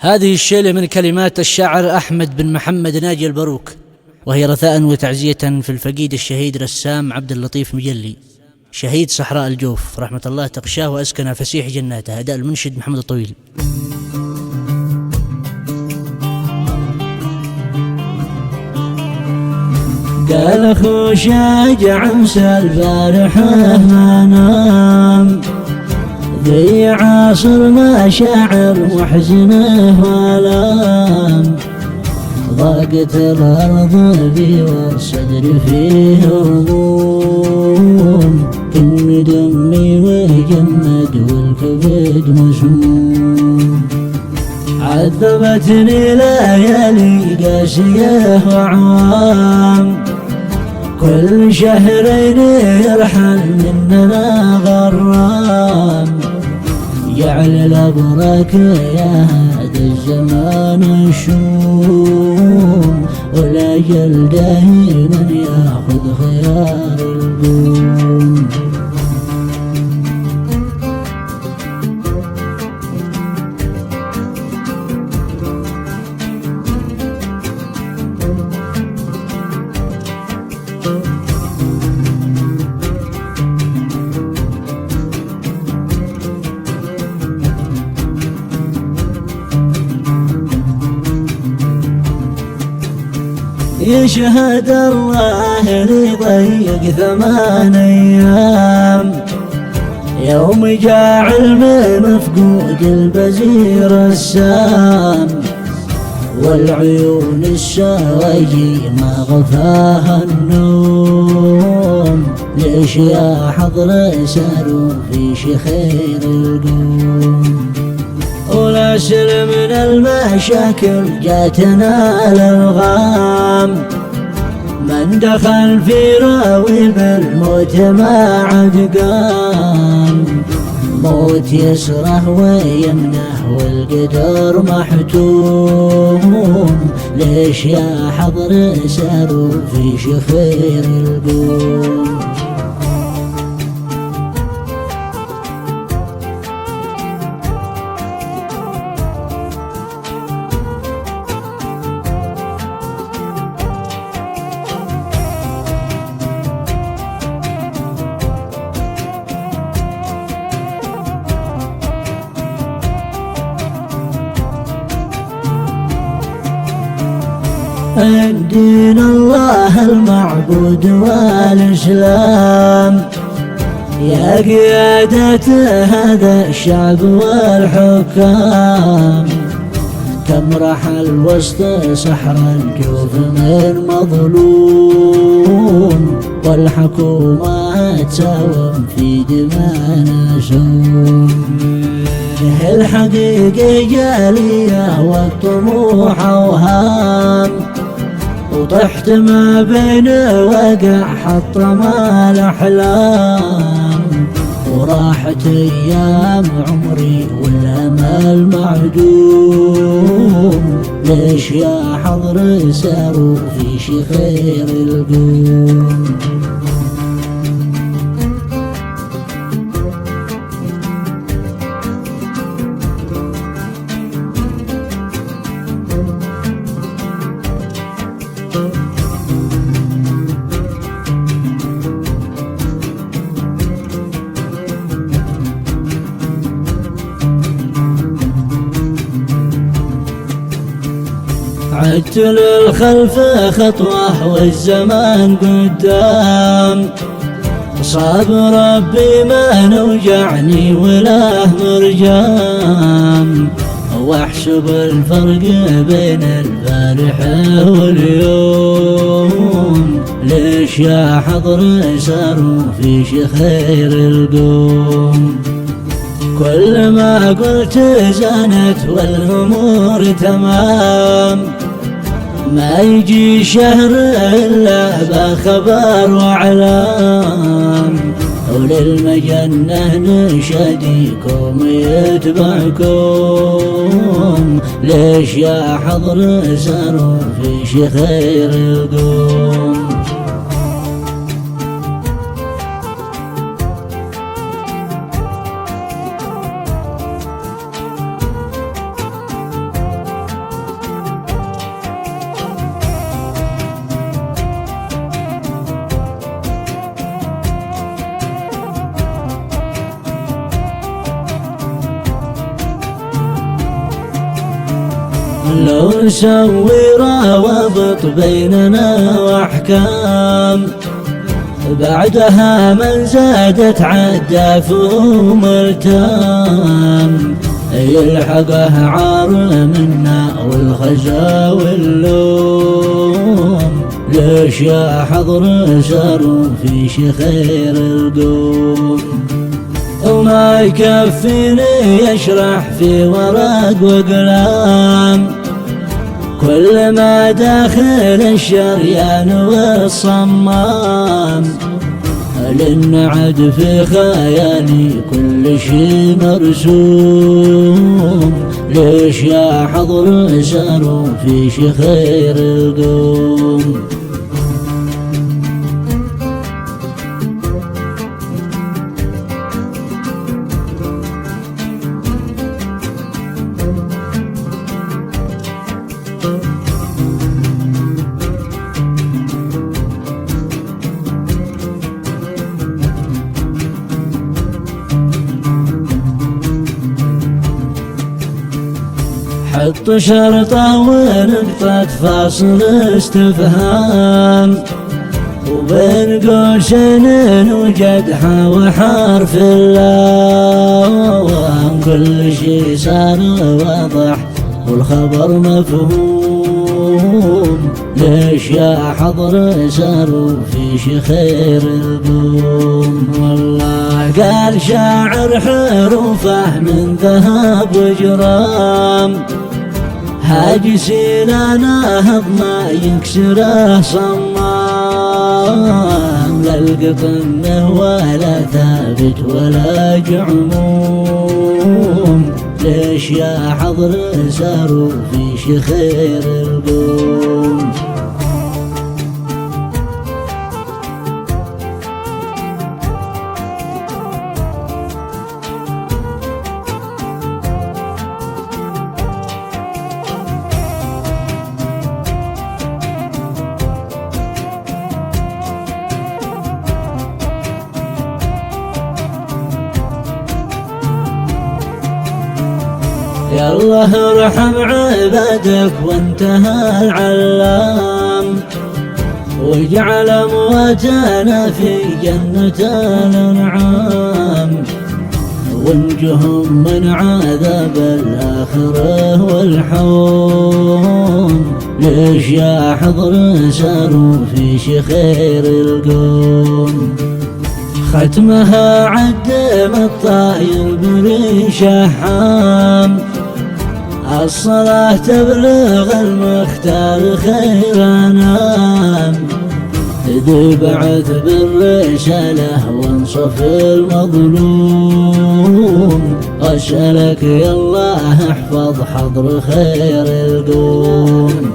هذه الشيلة من كلمات الشاعر أحمد بن محمد ناجي البروك، وهي رثاء وتعزية في الفقيد الشهيد رسام عبد اللطيف مجلي، شهيد صحراء الجوف، رحمة الله تغشاه وأسكن فسيح جناته. أداء المنشد محمد الطويل. قال اخو شاجع امسى البارحة ما نام، ذي عاصر مشاعر محزنه والام، ضاقت الارض بي والصدر فيه هموم، كن دمي وجمد والكبد مسموم، عذبتني ليالي قاسية وعوام، كل شهرين يرحل مننا غرام، جعل الأبرك يا هذا الزمان الشوم، والأجل دائما ياخذ خيار القوم. يشهد الله لضيق 8 أيام، يوم جاعل من مفقود البزير السام، والعيون السواجي ما غفاها النوم، ليش يا حضر ساروا في شخير القوم، والأسر من المشاكل جاتنا الألغام، من دخل في راوي بالموت ما عد قام، موت يسره ويمنه والقدر محتوم، ليش يا حضر ساروا في شخير القوم. الدين الله المعبود والإسلام، يا قيادة هذا الشعب والحكام، كم رحل وسط صحراء الجوف من مظلوم، والحكومة تساوم في دمانا سوم، الحقيقة جالية والطموح أوهام، وطحت ما بين وقع حطم الأحلام، وراحت أيام عمري والأمل معدوم، ليش يا حضر ساروا في شخير القوم. عدت للخلف خطوة والزمان قدام، صاب ربي ما نوجعني ولا مرجام، واحسب الفرق بين البارحة واليوم، ليش يا حضر ساروا في شخير القوم، كل ما قلت زانت والأمور تمام، ما يجي شهر إلا بخبر وعلام، وللمجنة نشاديكم يتبعكم، ليش يا حضر ساروا في شخير القوم. لو نسوي روابط بيننا وأحكام بعدها من زادت عداف ومرتام يلحقه عار منا والخزا واللوم. ليش يا حضر ساروا في شخير القوم وما يكفيني يشرح في ورق وقلام كل ما داخل الشريان والصمام لأن عد في خيالي كل شي مرسوم. ليش يا حضر ساروا في شخير القوم حط شرطة ونقطة فاصل استفهام وبين قوسين وجدحة وحرف اللام كل شي صار واضح والخبر مفهوم. ليش يا حضر ساروا في شخير القوم والله قال شاعر حروفه من ذهب وجرام هاجسين ناهض ما يكسره صمام لا القطن ولا ثابت ولا جعموم. ليش يا حضر ساروا في شخير القوم يا الله ارحم عبادك وانتهى العلام واجعل امواتنا في جنة الانعام وانجهم من عذاب الآخرة والحوم. ليش يا حضر ساروا في شخير القوم ختمها عدم الطاير بريش حام الصلاة تبلغ المختار خير انام ذي بعث بالرسالة وانصف المظلوم. أسألك يا الله احفظ حضر خير القوم